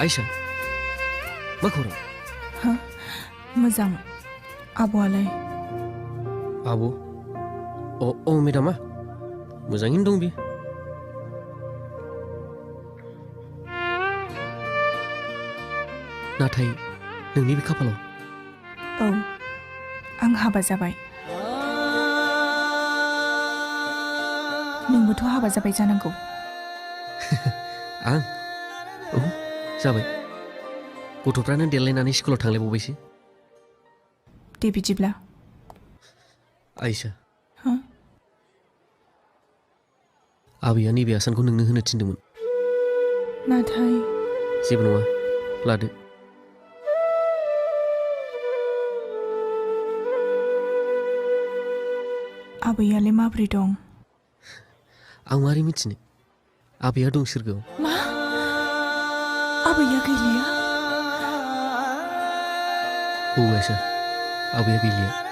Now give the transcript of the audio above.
आयशा मा खौरां? हा मोजां आब'आलाय? आब' अ मेडामा मोजाङैनो दं बे। नाथाय नोंनि बे खाफालाव औ आं हाबा जाबाय। नोंबोथ' हाबा जाबाय जानांगौ। आं औ जाबाय। गथ'फ्रानो देरलायनानै स्कुलाव थांलायबावबायसो। दे बिदिब्ला। आयशा हा आबैया नैबे आसानखौ नोंनो होनो थिनदोंमोन। नाथाय जेबो नङा लादो। आबैयालाय माबोरै दं? आं मारै मिथिनो? आबैया दं सोरगोआव। मा? आबैया गैलिया? औ आयशा आबैया गैलिया।